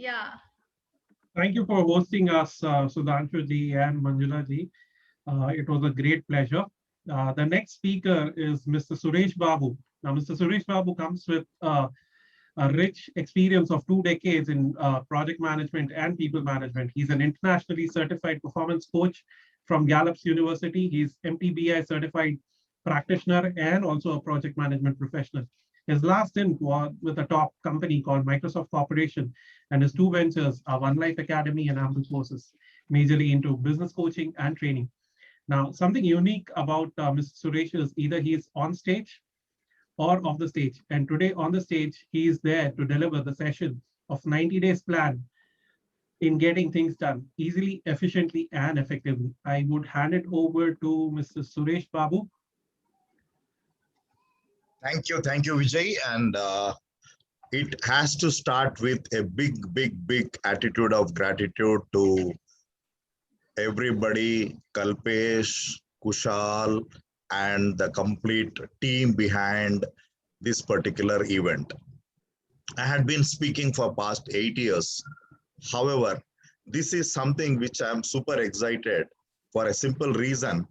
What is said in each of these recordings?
Yeah. Thank you for hosting us, Sudhanshu ji and Manjula ji. It was a great pleasure. The next speaker is Mr. Suresh Babu. Now, Mr. Suresh Babu comes with a rich experience of 2 decades in project management and people management. He's an internationally certified performance coach from Gallup's University. He's MTBI certified practitioner and also a project management professional. His last stint was with a top company called Microsoft Corporation, and his two ventures are One Life Academy and Ample Courses, majorly into business coaching and training. Now, something unique about Mr. Suresh is either he's on stage or off the stage. And today on the stage, he is there to deliver the session of 90 days plan in getting things done easily, efficiently, and effectively. I would hand it over to Mr. Suresh Babu. Thank you, Vijay. And it has to start with a big attitude of gratitude to everybody, Kalpesh, Kushal, and the complete team behind this particular event. I had been speaking for past 8 years. However, this is something which I'm super excited for a simple reason.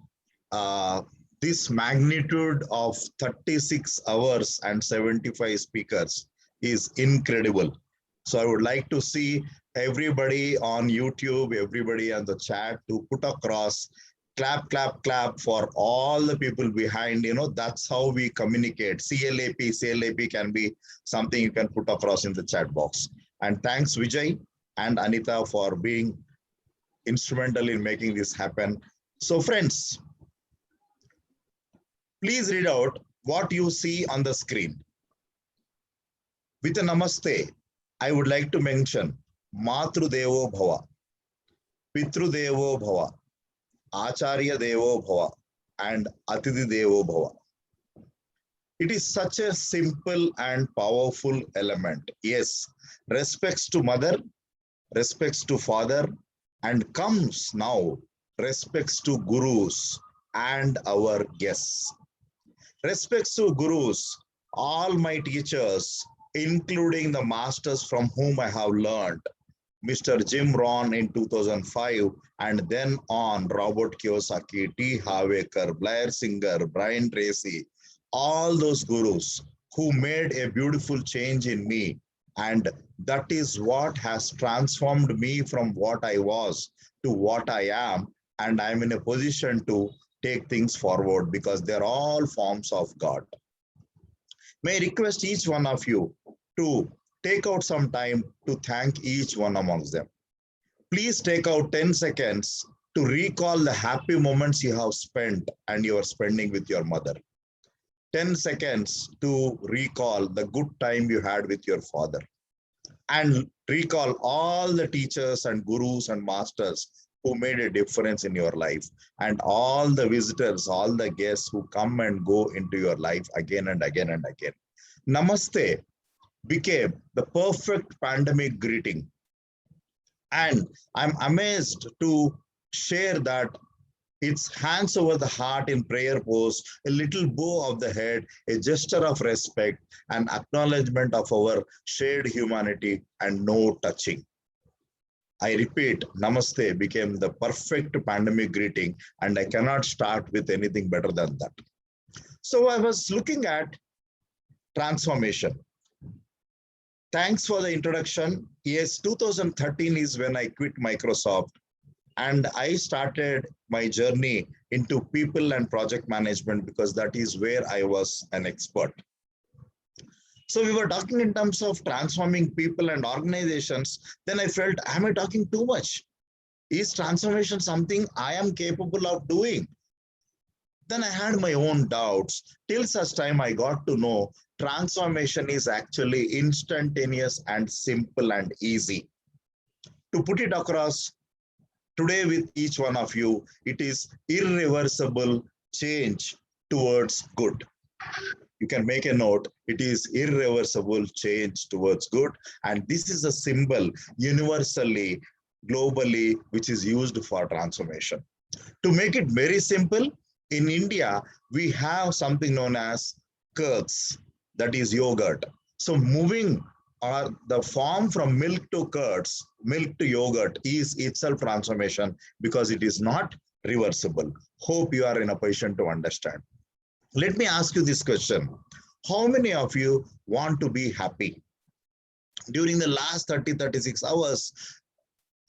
This magnitude of 36 hours and 75 speakers is incredible. So I would like to see everybody on YouTube, everybody on the chat to put across clap for all the people behind. That's how we communicate. CLAP can be something you can put across in the chat box. And thanks Vijay and Anita for being instrumental in making this happen. So friends, please read out what you see on the screen. With a Namaste, I would like to mention Matru Devo Bhava, Pitru Devo Bhava, Acharya Devo Bhava, and Atidhi Devo Bhava. It is such a simple and powerful element. Yes, respects to mother, respects to father, and comes now respects to gurus and our guests. Respects to gurus, all my teachers, including the masters from whom I have learned, Mr. Jim Rohn in 2005, and then on Robert Kiyosaki, T. Havekar, Blair Singer, Brian Tracy, all those gurus who made a beautiful change in me. And that is what has transformed me from what I was to what I am. And I'm in a position to take things forward because they're all forms of God. May I request each one of you to take out some time to thank each one amongst them. Please take out 10 seconds to recall the happy moments you have spent and you are spending with your mother. 10 seconds to recall the good time you had with your father. And recall all the teachers and gurus and masters who made a difference in your life, and all the visitors, all the guests who come and go into your life again and again and again. Namaste became the perfect pandemic greeting. And I'm amazed to share that it's hands over the heart in prayer pose, a little bow of the head, a gesture of respect, an acknowledgement of our shared humanity, and no touching. I repeat, Namaste became the perfect pandemic greeting, and I cannot start with anything better than that. So I was looking at transformation. Thanks for the introduction. Yes, 2013 is when I quit Microsoft, and I started my journey into people and project management because that is where I was an expert. So we were talking in terms of transforming people and organizations. Then I felt, am I talking too much? Is transformation something I am capable of doing? Then I had my own doubts till such time I got to know transformation is actually instantaneous and simple and easy. To put it across today with each one of you, it is irreversible change towards good. You can make a note, it is irreversible change towards good. And this is a symbol universally, globally, which is used for transformation. To make it very simple, in India, we have something known as curds, that is yogurt. So moving or the form from milk to curds, milk to yogurt is itself transformation because it is not reversible. Hope you are in a position to understand. Let me ask you this question. How many of you want to be happy? During the last 36 hours,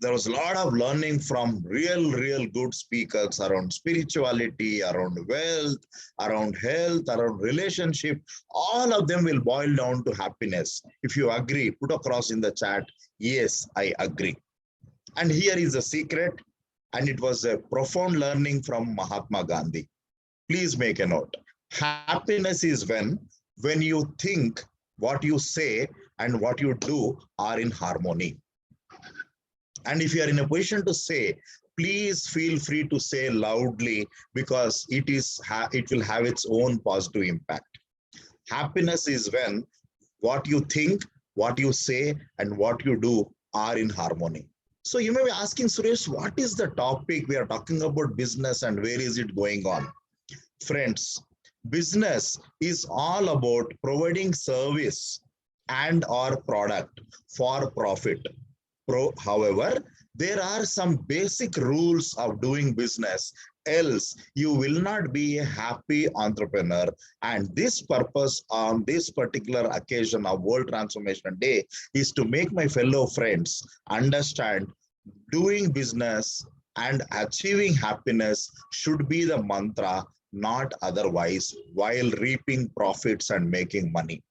there was a lot of learning from real good speakers around spirituality, around wealth, around health, around relationship. All of them will boil down to happiness. If you agree, put across in the chat, yes, I agree. And here is the secret, and it was a profound learning from Mahatma Gandhi. Please make a note. Happiness is when you think, what you say, and what you do are in harmony. And if you are in a position to say, please feel free to say loudly because it will have its own positive impact. Happiness is when what you think, what you say, and what you do are in harmony. So you may be asking, Suresh, what is the topic? We are talking about business and where is it going on? Friends, business is all about providing service and or product for profit. However, there are some basic rules of doing business, else you will not be a happy entrepreneur. And this purpose on this particular occasion of World Transformation Day is to make my fellow friends understand doing business and achieving happiness should be the mantra, not otherwise, while reaping profits and making money.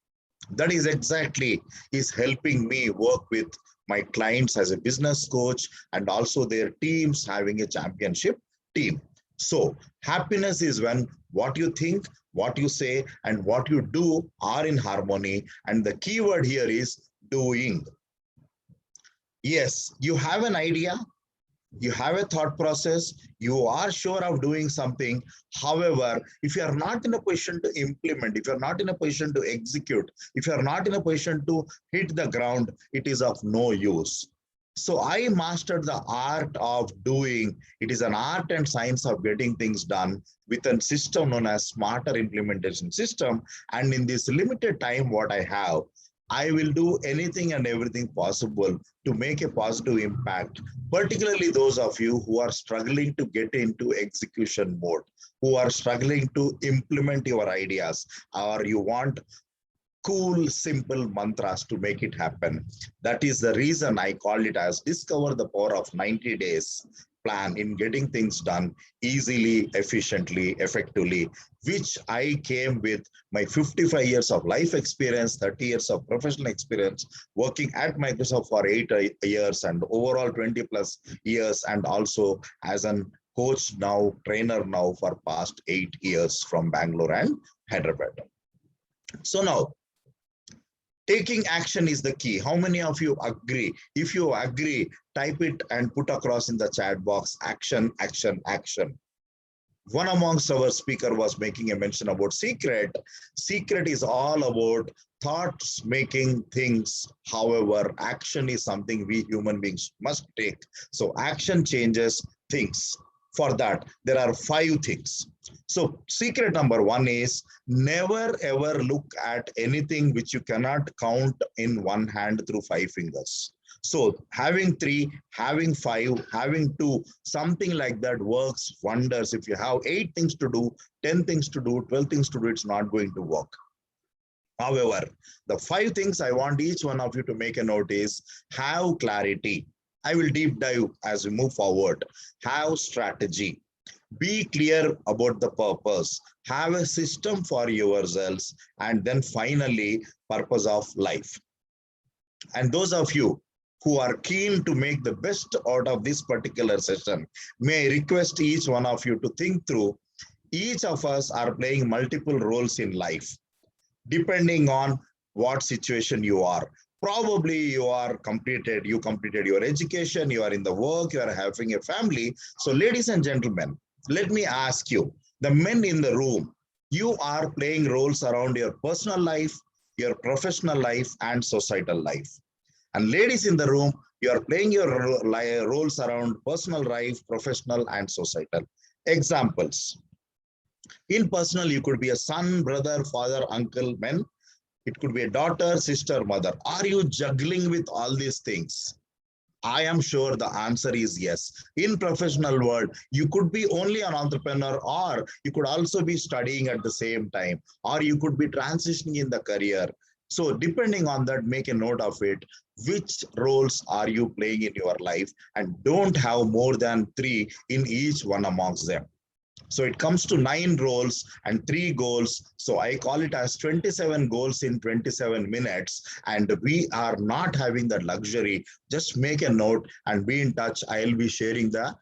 That is exactly is helping me work with my clients as a business coach and also their teams having a championship team. So happiness is when what you think, what you say, and what you do are in harmony. And the key word here is doing. Yes, you have an idea, you have a thought process, you are sure of doing something. However, if you are not in a position to implement, if you are not in a position to execute, if you are not in a position to hit the ground, it is of no use. So I mastered the art of doing. It is an art and science of getting things done with a system known as smarter implementation system. And in this limited time, what I have, I will do anything and everything possible to make a positive impact, particularly those of you who are struggling to get into execution mode, who are struggling to implement your ideas, or you want cool, simple mantras to make it happen. That is the reason I call it as Discover the Power of 90 Days plan in getting things done easily, efficiently, effectively, which I came with my 55 years of life experience, 30 years of professional experience, working at Microsoft for 8 years and overall 20 plus years, and also as an coach now, trainer now for past 8 years from Bangalore and Hyderabad. So now, taking action is the key. How many of you agree? If you agree, type it and put across in the chat box, action, action, action. One amongst our speaker was making a mention about secret. Secret is all about thoughts making things. However, action is something we human beings must take. So action changes things. For that, there are 5 things. So secret number 1 is never ever look at anything which you cannot count in one hand through 5 fingers. So having 3, having 5, having 2, something like that works wonders. If you have 8 things to do, 10 things to do, 12 things to do, it's not going to work. However, the 5 things I want each one of you to make a note is have clarity. I will deep dive as we move forward. Have strategy. Be clear about the purpose. Have a system for yourselves. And then finally, purpose of life. And those of you who are keen to make the best out of this particular session, may I request each one of you to think through, each of us are playing multiple roles in life, depending on what situation you are. Probably you completed your education, you are in the work, you are having a family. So ladies and gentlemen, let me ask you, the men in the room, you are playing roles around your personal life, your professional life, and societal life. And ladies in the room, you are playing your roles around personal life, professional, and societal. Examples. In personal, you could be a son, brother, father, uncle, men. It could be a daughter, sister, mother. Are you juggling with all these things? I am sure the answer is yes. In professional world, you could be only an entrepreneur, or you could also be studying at the same time, or you could be transitioning in the career. So depending on that, make a note of it. Which roles are you playing in your life? And don't have more than 3 in each one amongst them. So it comes to 9 roles and 3 goals. So I call it as 27 goals in 27 minutes. And we are not having that luxury. Just make a note and be in touch. I'll be sharing the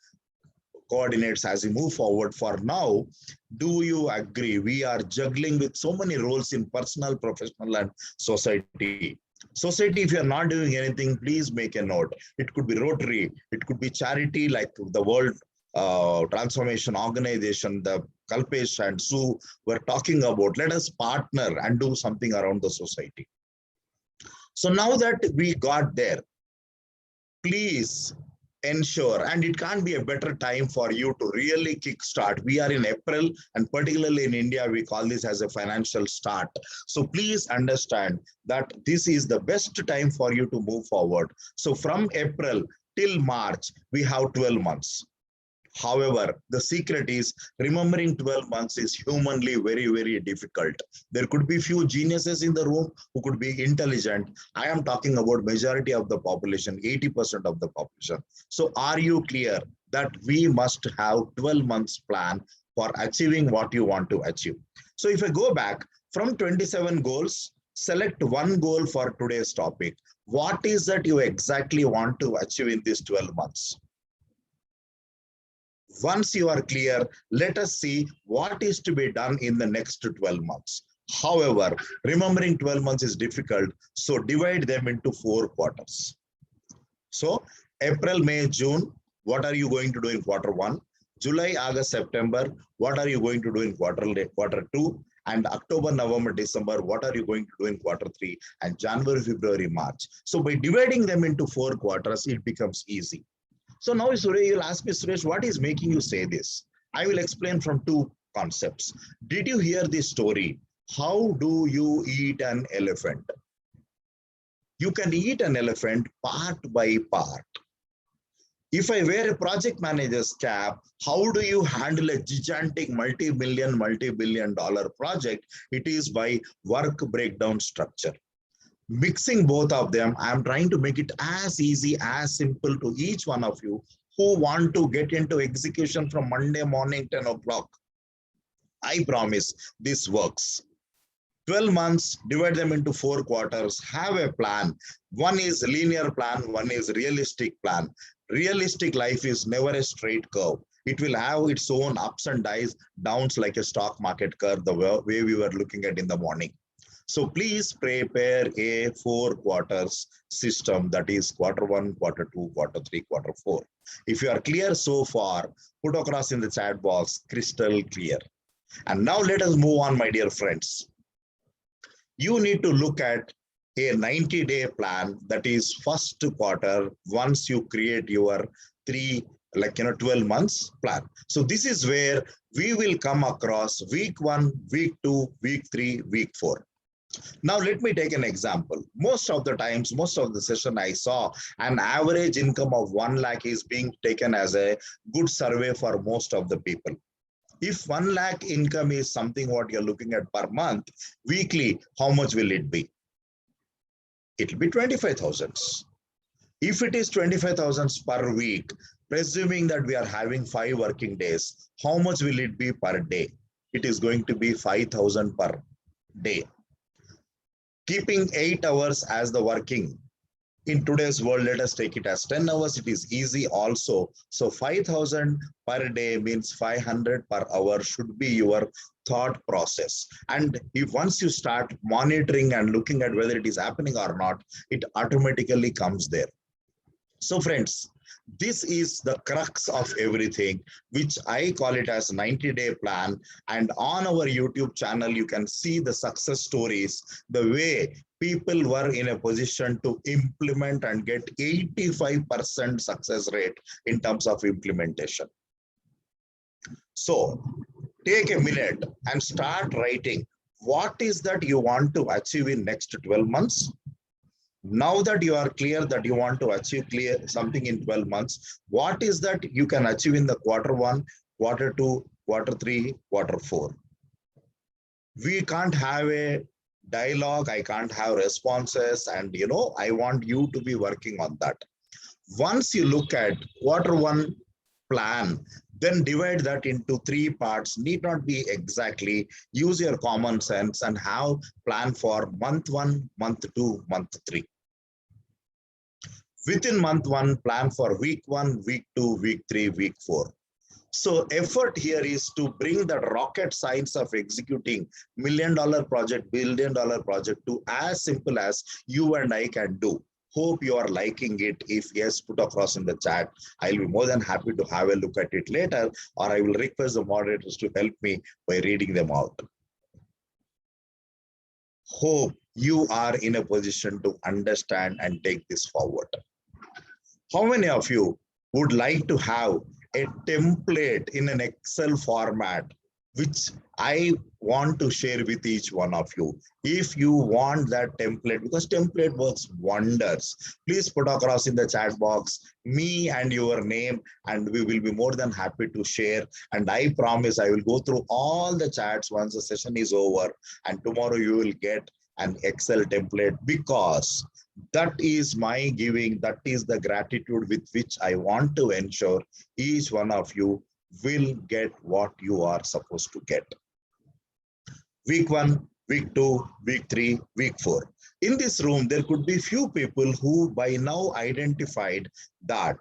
coordinates as we move forward. For now, do you agree? We are juggling with so many roles in personal, professional, and society. Society, if you're not doing anything, please make a note. It could be Rotary, it could be charity like the World Transformation Organization, the Kalpesh and Sue were talking about. Let us partner and do something around the society. So now that we got there, please ensure, and it can't be a better time for you to really kickstart. We are in April, and particularly in India, we call this as a financial start. So please understand that this is the best time for you to move forward. So from April till March, we have 12 months. However, the secret is remembering 12 months is humanly very, very difficult. There could be few geniuses in the room who could be intelligent. I am talking about majority of the population, 80% of the population. So are you clear that we must have 12 months plan for achieving what you want to achieve? So if I go back from 27 goals, select one goal for today's topic. What is that you exactly want to achieve in these 12 months? Once you are clear, let us see what is to be done in the next 12 months. However, remembering 12 months is difficult, so divide them into 4 quarters. So April, May, June, what are you going to do in quarter 1? July, August, September, what are you going to do in quarter 2? And October, November, December, what are you going to do in quarter 3? And January, February, March. So by dividing them into 4 quarters, it becomes easy. So now, Suresh, you'll ask me, Suresh, what is making you say this? I will explain from 2 concepts. Did you hear this story? How do you eat an elephant? You can eat an elephant part by part. If I wear a project manager's cap, how do you handle a gigantic multi-billion dollar project? It is by work breakdown structure. Mixing both of them, I'm trying to make it as easy, as simple to each one of you who want to get into execution from Monday morning, 10 o'clock. I promise this works. 12 months, divide them into 4 quarters, have a plan. One is linear plan, one is realistic plan. Realistic life is never a straight curve. It will have its own ups and downs like a stock market curve, the way we were looking at in the morning. So please prepare a 4 quarters system, that is quarter 1, quarter 2, quarter 3, quarter 4. If you are clear so far, put across in the chat box, crystal clear. And now let us move on, my dear friends. You need to look at a 90-day plan, that is first quarter, once you create your 12 months plan. So this is where we will come across week 1, week 2, week 3, week 4. Now, let me take an example. Most of the times, most of the session I saw, an average income of 1 lakh is being taken as a good survey for most of the people. If 1 lakh income is something what you're looking at per month, weekly, how much will it be? It will be 25,000. If it is 25,000 per week, presuming that we are having 5 working days, how much will it be per day? It is going to be 5,000 per day. Keeping 8 hours as the working. In today's world, let us take it as 10 hours. It is easy also. So 5,000 per day means 500 per hour should be your thought process. And if once you start monitoring and looking at whether it is happening or not, it automatically comes there. So friends, this is the crux of everything, which I call it as 90-day plan. And on our YouTube channel, you can see the success stories, the way people were in a position to implement and get 85% success rate in terms of implementation. So take a minute and start writing. What is that you want to achieve in next 12 months? Now that you are clear that you want to achieve something in 12 months, what is that you can achieve in the quarter one, quarter two, quarter three, quarter four? We can't have a dialogue, I can't have responses, and I want you to be working on that. Once you look at quarter one plan, then divide that into three parts. Need not be exactly. Use your common sense and have plan for month one, month two, month three. Within month one, plan for week one, week two, week three, week four. So effort here is to bring the rocket science of executing $1 million project, $1 billion project to as simple as you and I can do. Hope you are liking it. If yes, put across in the chat. I'll be more than happy to have a look at it later, or I will request the moderators to help me by reading them out. Hope you are in a position to understand and take this forward. How many of you would like to have a template in an Excel format, which I want to share with each one of you? If you want that template, because template works wonders, please put across in the chat box me and your name, and we will be more than happy to share. And I promise I will go through all the chats once the session is over, and tomorrow you will get an Excel template, because that is my giving, that is the gratitude with which I want to ensure each one of you will get what you are supposed to get. Week one, week two, week three, week four. In this room, there could be few people who by now identified that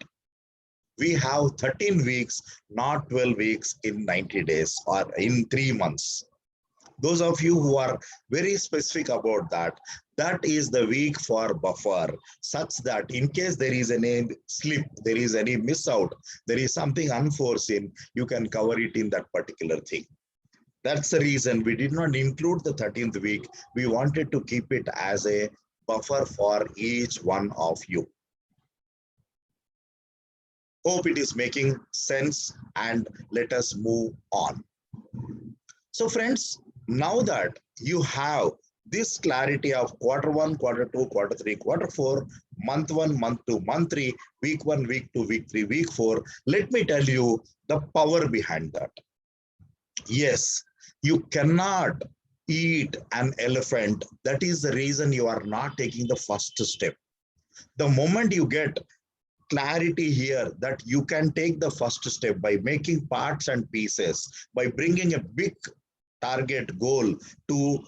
we have 13 weeks, not 12 weeks in 90 days or in 3 months. Those of you who are very specific about that, that is the week for buffer, such that in case there is any slip, there is any miss out, there is something unforeseen, you can cover it in that particular thing. That's the reason we did not include the 13th week. We wanted to keep it as a buffer for each one of you. Hope it is making sense, and let us move on. So friends, now that you have this clarity of quarter one, quarter two, quarter three, quarter four, month one, month two, month three, week one, week two, week three, week four, let me tell you the power behind that. Yes, you cannot eat an elephant. That is the reason you are not taking the first step. The moment you get clarity here that you can take the first step by making parts and pieces, by bringing a big target goal to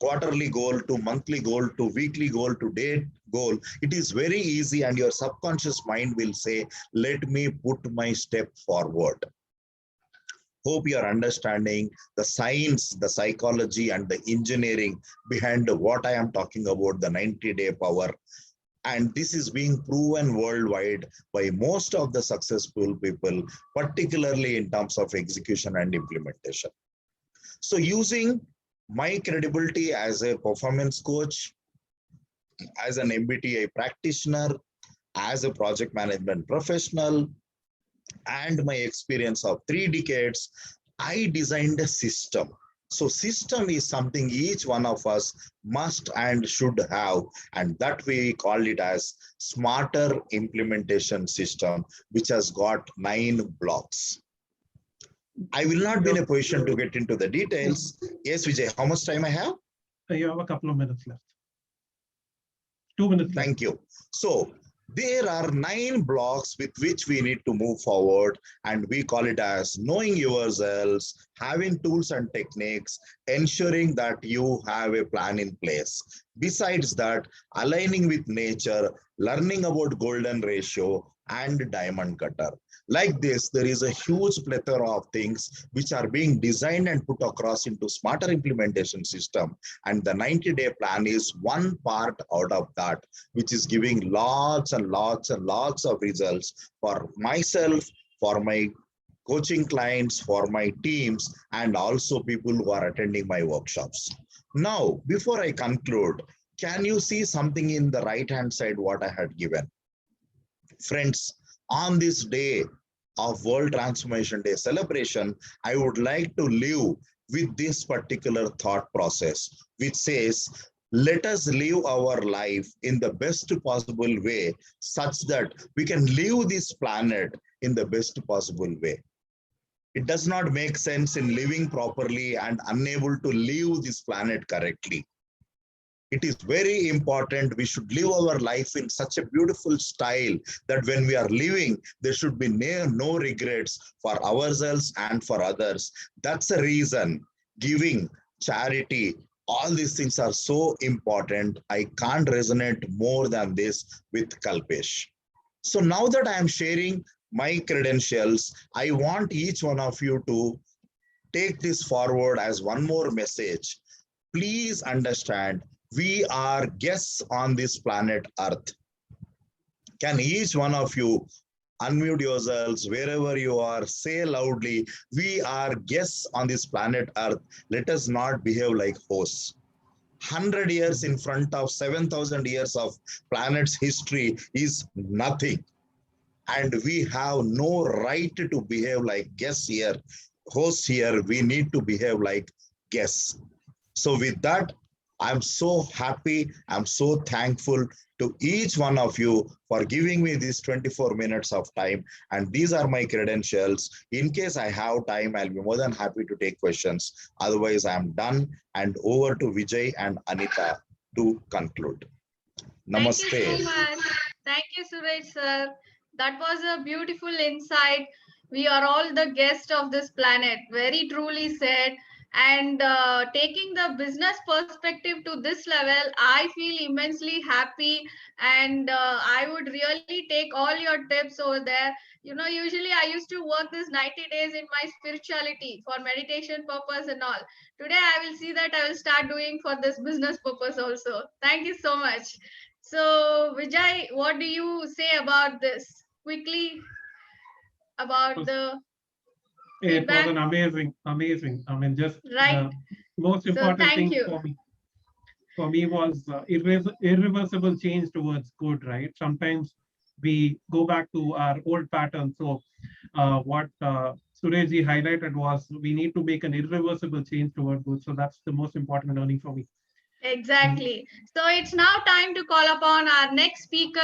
quarterly goal, to monthly goal, to weekly goal, to day goal, it is very easy, and your subconscious mind will say, let me put my step forward. Hope you are understanding the science, the psychology, and the engineering behind what I am talking about, the 90-day power. And this is being proven worldwide by most of the successful people, particularly in terms of execution and implementation. So using my credibility as a performance coach, as an MBTI practitioner, as a project management professional, and my experience of 3 decades, I designed a system. So system is something each one of us must and should have, and that we call it as smarter implementation system, which has got 9 blocks. I will not be in a position to get into the details. Yes, Vijay, how much time I have? You have a couple of minutes left. 2 minutes left. Thank you. So there are 9 blocks with which we need to move forward, and we call it as knowing yourselves, having tools and techniques, ensuring that you have a plan in place. Besides that, aligning with nature, learning about golden ratio, and diamond cutter. Like this, there is a huge plethora of things which are being designed and put across into smarter implementation system. And the 90-day plan is one part out of that, which is giving lots and lots and lots of results for myself, for my coaching clients, for my teams, and also people who are attending my workshops. Now, before I conclude, can you see something in the right-hand side what I had given? Friends, on this day of World Transformation Day celebration, I would like to leave with this particular thought process, which says, let us live our life in the best possible way, such that we can live this planet in the best possible way. It does not make sense in living properly and unable to live this planet correctly. It is very important we should live our life in such a beautiful style that when we are living, there should be no regrets for ourselves and for others. That's the reason giving, charity, all these things are so important. I can't resonate more than this with Kalpesh. So now that I am sharing my credentials, I want each one of you to take this forward as one more message. Please understand, we are guests on this planet Earth. Can each one of you unmute yourselves wherever you are, say loudly, we are guests on this planet Earth. Let us not behave like hosts. 100 years in front of 7,000 years of planet's history is nothing. And we have no right to behave like guests here, hosts here. We need to behave like guests. So with that, I'm so happy, I'm so thankful to each one of you for giving me this 24 minutes of time. And these are my credentials. In case I have time, I'll be more than happy to take questions. Otherwise, I'm done. And over to Vijay and Anita to conclude. Thank you so Namaste. much. Thank you, Suresh sir. That was a beautiful insight. We are all the guests of this planet. Very truly said. And taking the business perspective to this level, I feel immensely happy. And I would really take all your tips over there. You know, usually I used to work this 90 days in my spirituality for meditation purpose and all. Today I will see that I will start doing for this business purpose also. Thank you so much. So, Vijay, what do you say about this? Quickly about the It was feedback. an amazing. I mean, just Right. the most So, important thank thing you. for me was irreversible change towards good. Right. Sometimes we go back to our old patterns. So, what Surejji highlighted was we need to make an irreversible change toward good. So that's the most important learning for me. Mm. Exactly. So, it's now time to call upon our next speaker.